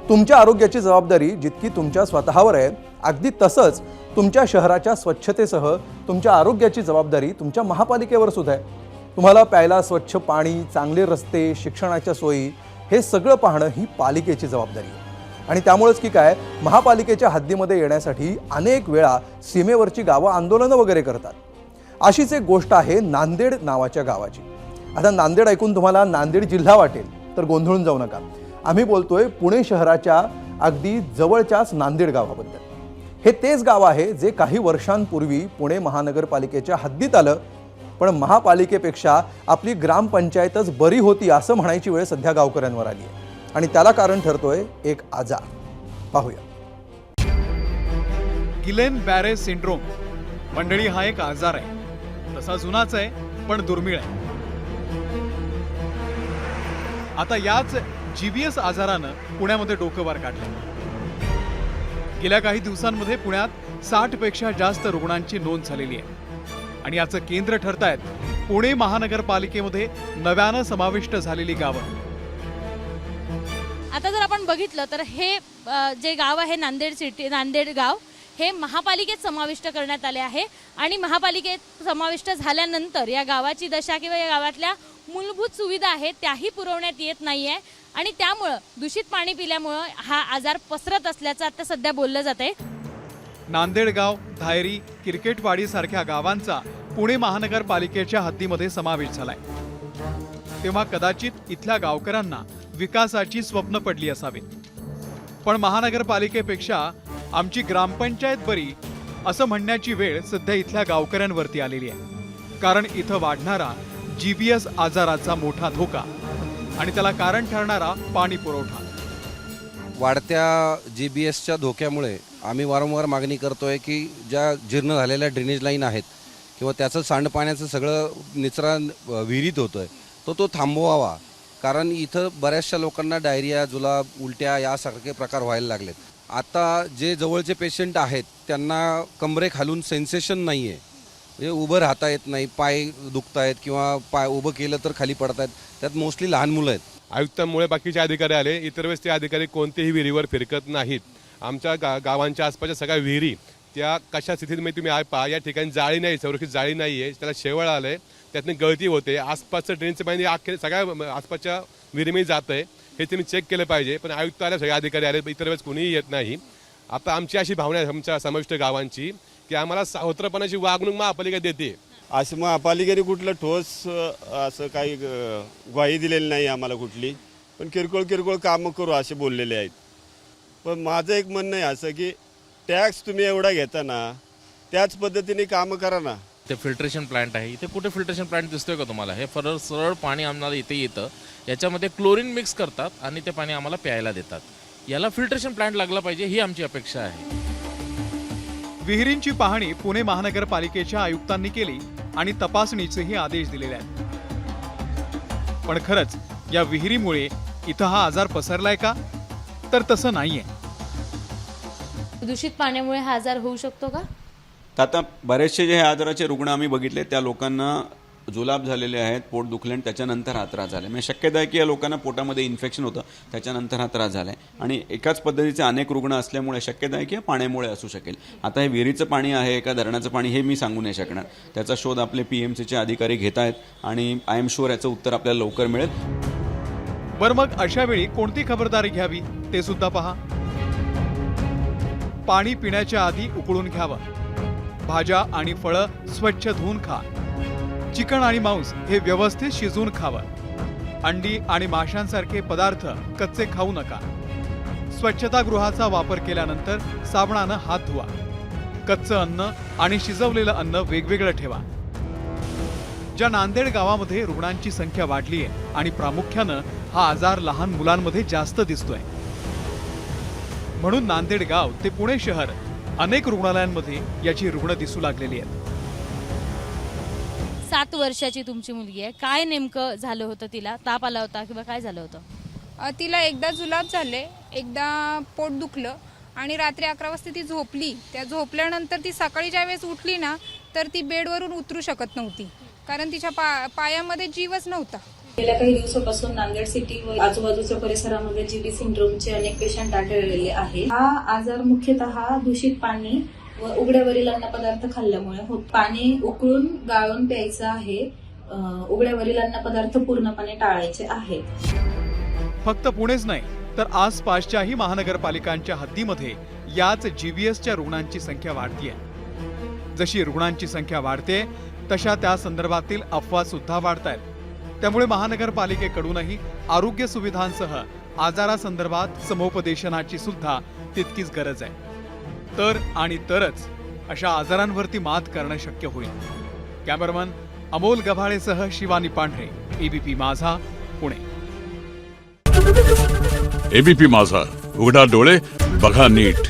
तुमच्या आरोग्याची जबाबदारी जितकी तुमच्या स्वतःवर आहे, अगदी तसंच तुमच्या शहराच्या स्वच्छतेसह तुमच्या आरोग्याची जबाबदारी तुमच्या महापालिकेवर सुद्धा आहे. तुम्हाला प्यायला स्वच्छ पाणी, चांगले रस्ते, शिक्षणाच्या सोयी हे सगळं पाहणं ही पालिकेची जबाबदारी आहे. आणि त्यामुळेच की काय, महापालिकेच्या हद्दीमध्ये येण्यासाठी अनेक वेळा सीमेवरची गावं आंदोलनं वगैरे करतात. अशीच एक गोष्ट आहे नांदेड नावाच्या गावाची. आता नांदेड ऐकून तुम्हाला नांदेड जिल्हा वाटेल, तर गोंधळून जाऊ नका. आम्ही बोलतोय पुणे शहराच्या अगदी जवळच्याच नांदेड गावाबद्दल. हे तेच गाव आहे जे काही वर्षांपूर्वी पुणे महानगरपालिकेच्या हद्दीत आलं, पण महापालिकेपेक्षा आपली ग्रामपंचायतच बरी होती असं म्हणायची वेळ सध्या गावकऱ्यांवर आली आहे. आणि त्याला कारण ठरतोय एक आजार. पाहूया. गिलेन बॅरे सिंड्रोम मंडळी हा एक आजार आहे. तसा जुनाच आहे पण दुर्मिळ आहे. आता याच GBS आजारानं पुण्यामध्ये डोकं वर काढलं. गेल्या काही दिवसांमध्ये पुण्यात 60 पेक्षा जास्त रुग्णांची नोंद झालेली आहे. आणि याचं केंद्र ठरतायत पुणे महानगरपालिकेमध्ये नव्यानं समाविष्ट झालेली गावं. आता जर आपण बघितलं तर हे जे गाव आहे नांदेड गाव हे महापालिकेत समाविष्ट करण्यात आले आहे. आणि महापालिकेत समाविष्ट झाल्यानंतर या गावाची दशा किंवा या गावातल्या मूलभूत सुविधा आहेत त्याही पुरवण्यात येत नाही आहे. आणि त्यामुळं दूषित पाणी पिल्यामुळं हा आजार पसरत असल्याचं आता सध्या बोललं जात आहे. नांदेडगाव, धायरी, क्रिकेटवाडी सारख्या गावांचा पुणे महानगरपालिकेच्या हद्दीमध्ये समावेश झालाय. तेव्हा कदाचित इथल्या गावकऱ्यांना विकासाची स्वप्न पडली असावीत. पण महानगरपालिकेपेक्षा आमची ग्रामपंचायत बरी असं म्हणण्याची वेळ सध्या इथल्या गावकऱ्यांवरती आलेली आहे. कारण इथं वाढणारा GBS आजाराचा मोठा धोका आणि त्याला कारण ठरणारा पाणी पुरवठा. वाढत्या GBSच्या धोक्यामुळे आम्ही वारंवार मागणी करतोय की ज्या जीर्ण झालेल्या ड्रेनेज लाईन आहेत किंवा त्याचं सांडपाण्याचं सगळं निचरा विहिरीत होतोय तो थांबवावा. कारण इथं बऱ्याचशा लोकांना डायरिया, जुलाब, उलट्या यासारखे प्रकार व्हायला लागलेत. आता जे जवळचे पेशंट आहेत त्यांना कमरेखालून सेन्सेशन नाही आहे, म्हणजे उभं राहता येत नाही, पाय दुखतायत किंवा पाय उभं केलं तर खाली पडतायत. त्यात मोस्टली लहान मुलं आहेत. आयुक्तांमुळे बाकीचे अधिकारी आले, इतर वेळेस ते अधिकारी कोणतेही विहिरीवर फिरकत नाहीत. आमच्या गावांच्या आसपासच्या सगळ्या विहिरी त्या कशा स्थितीत तुम्ही पहा, या ठिकाणी जाळी नाही, संरक्षित जाळी नाही आहे, त्याला शेवाळ आलं आहे, त्यातनं गळती होते. आसपासचं ड्रेनचं पाणी सगळ्या आसपासच्या विहिरीमध्ये जातं आहे, हे तुम्ही चेक केलं पाहिजे. पण आयुक्त आले, सगळे अधिकारी आले, इतर वेळेस कोणीही येत नाही. आता आमची अशी भावना आहे आमच्या समाविष्ट गावांची की आम्हाला सावत्रपणाची वागणूक महापालिका देते. असं महापालिकेने कुठलं ठोस असं काही ग्वाही दिलेली नाही आम्हाला कुठली. पण किरकोळ कामं करू असे बोललेले आहेत. पण माझं एक म्हणणं आहे असं की टॅक्स तुम्ही एवढा घेता ना, त्याच पद्धतीने कामं करा ना. ते फिल्ट्रेशन प्लांट आहे, इथे कुठे फिल्ट्रेशन प्लांट दिसतोय का तुम्हाला? हे सरळ पाणी आम्हाला इथे येतं, याच्यामध्ये क्लोरीन मिक्स करतात आणि ते पाणी आम्हाला प्यायला देतात. याला फिल्ट्रेशन प्लांट लागला पाहिजे ही आमची अपेक्षा आहे. विहिरींची पाहणी पुणे महानगरपालिकेच्या आयुक्तांनी केली आणि तपासणीचेही आदेश दिलेले आहेत. पण खरंच या विहिरीमुळे इथं हा आजार पसरलाय का? तर तसं नाहीये. दूषित पाण्यामुळे हा आजार होऊ शकतो का? आता बरेचसे जे आजाराचे रुग्ण आम्ही बघितले त्या लोकांना जुलाब झालेले आहेत, पोट दुखले आणि त्याच्यानंतर हा त्रास झाला. म्हणजे शक्यता आहे की या लोकांना पोटामध्ये इन्फेक्शन होतं, त्याच्यानंतर हा त्रास झाला आहे. आणि एकाच पद्धतीचे अनेक रुग्ण असल्यामुळे शक्यता आहे की या पाण्यामुळे असू शकेल. आता हे विहिरीचं पाणी आहे का धरणाचं पाणी हे मी सांगू नाही शकणार. त्याचा शोध आपले PMCचे अधिकारी घेत आहेत आणि आय एम शुअर याचं उत्तर आपल्याला लवकर मिळेल. बरं, मग अशा वेळी कोणती खबरदारी घ्यावी ते सुद्धा पहा. पाणी पिण्याच्या आधी उकळून घ्यावं. भाज्या आणि फळं स्वच्छ धुवून खा. चिकन आणि मांस हे व्यवस्थित शिजवून खावं. अंडी आणि माशांसारखे पदार्थ कच्चे खाऊ नका. स्वच्छतागृहाचा वापर केल्यानंतर साबणानं हात धुवा. कच्चं अन्न आणि शिजवलेलं अन्न वेगवेगळं ठेवा. ज्या नांदेड गावामध्ये रुग्णांची संख्या वाढली आहे आणि प्रामुख्यानं हा आजार लहान मुलांमध्ये जास्त दिसतोय, म्हणून नांदेड गाव ते पुणे शहर अनेक रुग्णालयांमध्ये याची रुग्ण दिसू लागलेली आहेत. 7 वर्षाची तुमची मुलगी आहे, काय नेमकं झालं होतं? तिला ताप आला होता किंवा काय झालं होतं? तिला एकदा जुलाब झाले, एकदा पोट दुखलं आणि रात्री 11 वाजता ती झोपली. त्या झोपल्यानंतर ती सकाळी ज्यावेळेस उठली ना तर ती बेडवरून उतरू शकत नव्हती, कारण तिच्या पायामध्ये जीवच नव्हता. गेल्या काही दिवसापासून नांदेड सिटी व आजूबाजूच्या परिसरामध्ये जीबी सिंड्रोमचे अनेक पेशंट आढळलेले आहेत. हा आजार मुख्यतः दूषित पाणी व उघड्यावरील अन्नपदार्थ खाल्ल्यामुळे होत. पाणी उकळून गाळून प्यायचं आहे. उघड्यावरील अन्नपदार्थ पूर्णपणे टाळायचे आहेत. फक्त पुणेच नाही तर आसपासच्याही महानगरपालिकांच्या हद्दीमध्ये याच जीबीएसच्या रुग्णांची संख्या वाढतीये. जशी रुग्णांची संख्या वाढते तशा त्या संदर्भातील अफवा सुद्धा वाढतायत. त्यामुळे महानगरपालिकेकडूनही आरोग्य सुविधांसह आजारासंदर्भात समुपदेशनाची सुद्धा तितकीच गरज आहे. तर आणि तरच अशा आजारांवरती मात करणं शक्य होईल. कॅमेरामन अमोल गव्हाळेसह शिवानी पांढरे, एबीपी माझा, पुणे. एबीपी माझा, उघडा डोळे बघा नीट.